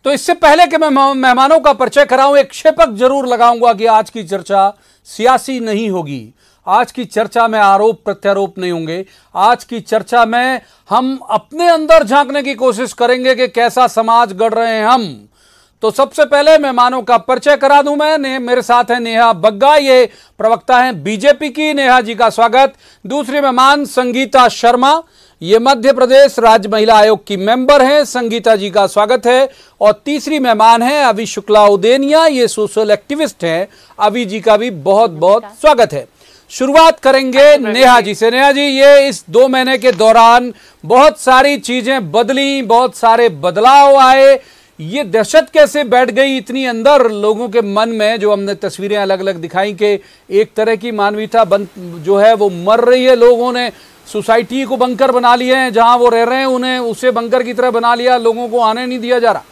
तो इससे पहले कि मैं मेहमानों का परिचय कराऊं, एक क्षेपक जरूर लगाऊंगा कि आज की चर्चा सियासी नहीं होगी। आज की चर्चा में आरोप प्रत्यारोप नहीं होंगे। आज की चर्चा में हम अपने अंदर झांकने की कोशिश करेंगे कि कैसा समाज गढ़ रहे हैं हम। तो सबसे पहले मेहमानों का परिचय करा दूं मैं। मेरे साथ है नेहा बग्गा, ये प्रवक्ता हैं बीजेपी की। नेहा जी का स्वागत। दूसरी मेहमान संगीता शर्मा, ये मध्य प्रदेश राज्य महिला आयोग की मेंबर हैं। संगीता जी का स्वागत है। और तीसरी मेहमान है अवि शुक्ला उदेनिया, ये सोशल एक्टिविस्ट हैं। अवि जी का भी बहुत बहुत स्वागत है। शुरुआत करेंगे नेहा जी से। नेहा जी, ये इस 2 महीने के दौरान बहुत सारी चीजें बदली, बहुत सारे बदलाव आए। ये दहशत कैसे बैठ गई इतनी अंदर लोगों के मन में, जो हमने तस्वीरें अलग अलग दिखाई कि एक तरह की मानवीयता जो है वो मर रही है। लोगों ने सोसाइटी को बंकर बना लिए हैं, जहां वो रह रहे हैं उन्हें उसे बंकर की तरह बना लिया। लोगों को आने नहीं दिया जा रहा।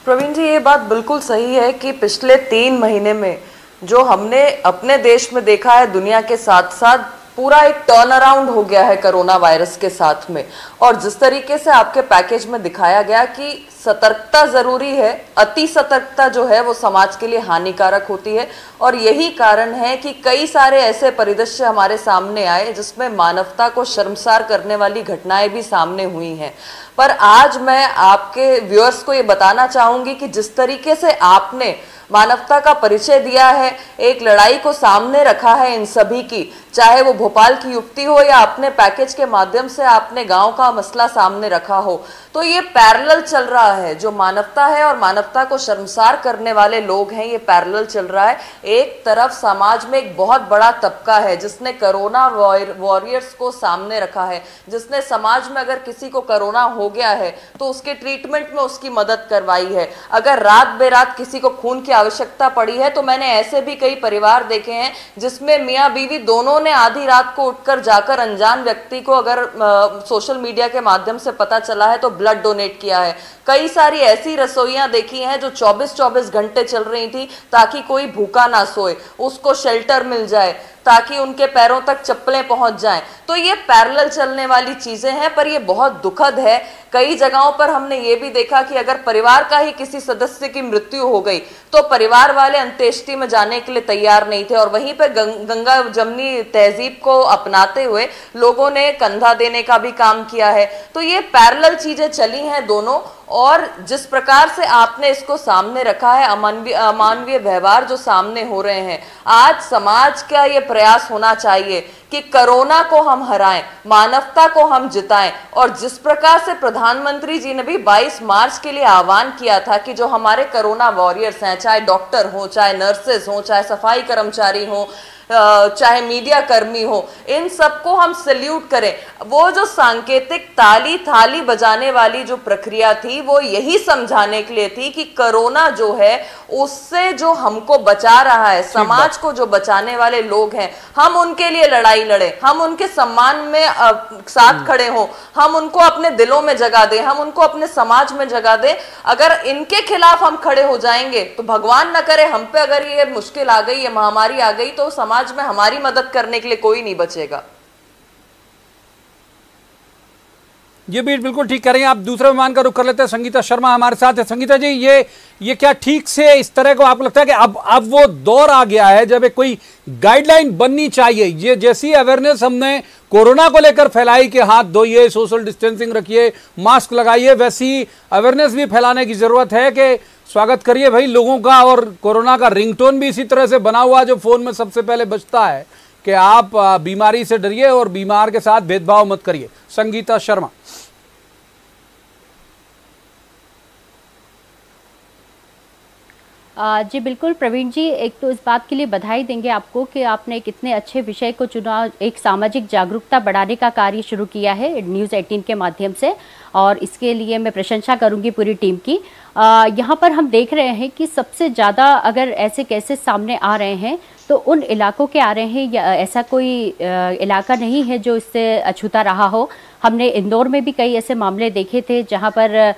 प्रवीण जी, ये बात बिल्कुल सही है कि पिछले 3 महीने में जो हमने अपने देश में देखा है, दुनिया के साथ साथ पूरा एक टर्न अराउंड हो गया है कोरोना वायरस के साथ में। और जिस तरीके से आपके पैकेज में दिखाया गया कि सतर्कता जरूरी है, अति सतर्कता जो है वो समाज के लिए हानिकारक होती है। और यही कारण है कि कई सारे ऐसे परिदृश्य हमारे सामने आए जिसमें मानवता को शर्मसार करने वाली घटनाएं भी सामने हुई हैं। पर आज मैं आपके व्यूअर्स को ये बताना चाहूंगी कि जिस तरीके से आपने मानवता का परिचय दिया है, एक लड़ाई को सामने रखा है इन सभी की, चाहे वो भोपाल की युवती हो या अपने पैकेज के माध्यम से आपने गांव का मसला सामने रखा हो, तो ये पैरेलल चल रहा है। जो मानवता है और मानवता को शर्मसार करने वाले लोग हैं, ये पैरेलल चल रहा है। एक तरफ समाज में एक बहुत बड़ा तबका है जिसने कोरोना वॉरियर्स को सामने रखा है, जिसने समाज में अगर किसी को कोरोना हो गया है तो उसके ट्रीटमेंट में उसकी मदद करवाई है। अगर रात बेरात किसी को खून की आवश्यकता पड़ी है तो मैंने ऐसे भी कई परिवार देखे हैं जिसमें मियां बीवी दोनों ने आधी रात को उठकर जाकर अनजान व्यक्ति को अगर सोशल मीडिया के माध्यम से पता चला है तो ब्लड डोनेट किया है। कई सारी ऐसी रसोइयां देखी हैं जो 24-24 घंटे चल रही थी ताकि कोई भूखा ना सोए, उसको शेल्टर मिल जाए, ताकि उनके पैरों तक चप्पलें पहुंच जाएं। तो ये पैरेलल चलने वाली चीजें हैं, पर ये बहुत दुखद है। कई जगहों पर हमने ये भी देखा कि अगर परिवार का ही किसी सदस्य की मृत्यु हो गई तो परिवार वाले अंत्येष्टि में जाने के लिए तैयार नहीं थे, और वहीं पर गंगा जमनी तहजीब को अपनाते हुए लोगों ने कंधा देने का भी काम किया है। तो ये पैरेलल चीजें चली हैं दोनों। और जिस प्रकार से आपने इसको सामने रखा है, अमानवीय व्यवहार जो सामने हो रहे हैं, आज समाज का ये प्रयास होना चाहिए कि कोरोना को हम हराएं, मानवता को हम जिताएं। और जिस प्रकार से प्रधानमंत्री जी ने भी 22 मार्च के लिए आह्वान किया था कि जो हमारे कोरोना वॉरियर्स हैं, चाहे डॉक्टर हो, चाहे नर्सेस हो, चाहे सफाई कर्मचारी हो, चाहे मीडिया कर्मी हो, इन सबको हम सैल्यूट करें। वो जो सांकेतिक ताली थाली बजाने वाली जो प्रक्रिया थी वो यही समझाने के लिए थी कि कोरोना जो है उससे जो हमको बचा रहा है, समाज को जो बचाने वाले लोग हैं, हम उनके लिए लड़ाई लड़े, हम उनके सम्मान में साथ खड़े हों, हम उनको अपने दिलों में जगह दें, हम उनको अपने समाज में जगह दें। अगर इनके खिलाफ हम खड़े हो जाएंगे तो भगवान न करे हम पे अगर ये मुश्किल आ गई, ये महामारी आ गई, तो समाज में हमारी मदद करने के लिए कोई नहीं बचेगा। ये भी बिल्कुल ठीक कह रही हैं आप। दूसरे मेहमान का रुख कर लेते हैं। संगीता शर्मा हमारे साथ है। संगीता जी, ये क्या ठीक से इस तरह को आपको लगता है कि अब वो दौर आ गया है जब एक कोई गाइडलाइन बननी चाहिए? ये जैसी अवेयरनेस हमने कोरोना को लेकर फैलाई कि हाथ धोइए, सोशल डिस्टेंसिंग रखिए, मास्क लगाइए, वैसी अवेयरनेस भी फैलाने की जरूरत है कि स्वागत करिए भाई लोगों का। और कोरोना का रिंगटोन भी इसी तरह से बना हुआ जो फोन में सबसे पहले बजता है कि आप बीमारी से डरिए और बीमार के साथ भेदभाव मत करिए। संगीता शर्मा। जी बिल्कुल प्रवीण जी, एक तो इस बात के लिए बधाई देंगे आपको कि आपने एक इतने अच्छे विषय को चुना, एक सामाजिक जागरूकता बढ़ाने का कार्य शुरू किया है न्यूज़ 18 के माध्यम से, और इसके लिए मैं प्रशंसा करूंगी पूरी टीम की। यहाँ पर हम देख रहे हैं कि सबसे ज़्यादा अगर ऐसे केसेस सामने आ रहे हैं तो उन इलाकों के आ रहे हैं, या ऐसा कोई इलाका नहीं है जो इससे अछूता रहा हो। हमने इंदौर में भी कई ऐसे मामले देखे थे जहाँ पर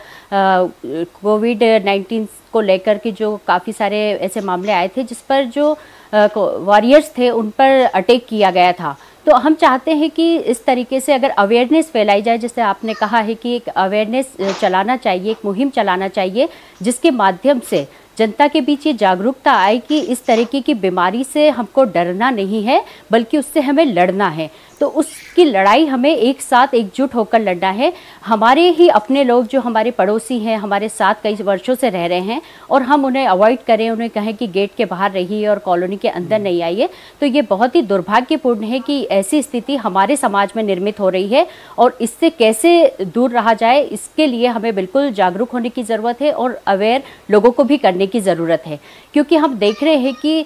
कोविड-19 को लेकर के जो काफ़ी सारे ऐसे मामले आए थे जिस पर जो वॉरियर्स थे उन पर अटैक किया गया था। तो हम चाहते हैं कि इस तरीके से अगर अवेयरनेस फैलाई जाए, जैसे आपने कहा है कि एक अवेयरनेस चलाना चाहिए, एक मुहिम चलाना चाहिए जिसके माध्यम से जनता के बीच ये जागरूकता आए कि इस तरीके की बीमारी से हमको डरना नहीं है बल्कि उससे हमें लड़ना है। तो उसकी लड़ाई हमें एक साथ एकजुट होकर लड़ना है। हमारे ही अपने लोग जो हमारे पड़ोसी हैं, हमारे साथ कई वर्षों से रह रहे हैं और हम उन्हें अवॉइड करें, उन्हें कहें कि गेट के बाहर रहिए और कॉलोनी के अंदर नहीं आइए, तो ये बहुत ही दुर्भाग्यपूर्ण है कि ऐसी स्थिति हमारे समाज में निर्मित हो रही है। और इससे कैसे दूर रहा जाए, इसके लिए हमें बिल्कुल जागरूक होने की ज़रूरत है और अवेयर लोगों को भी करने की ज़रूरत है। क्योंकि हम देख रहे हैं कि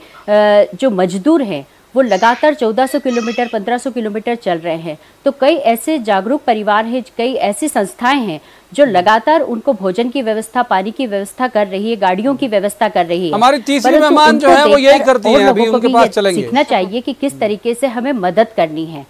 जो मजदूर हैं वो लगातार 1400 किलोमीटर 1500 किलोमीटर चल रहे हैं। तो कई ऐसे जागरूक परिवार हैं, कई ऐसी संस्थाएं हैं जो लगातार उनको भोजन की व्यवस्था, पानी की व्यवस्था कर रही है, गाड़ियों की व्यवस्था कर रही है। हमारी तीसरी मेहमान जो है वो यही करती हैं, अभी उनके पास चलेंगे। सीखना चाहिए कि किस तरीके से हमें मदद करनी है।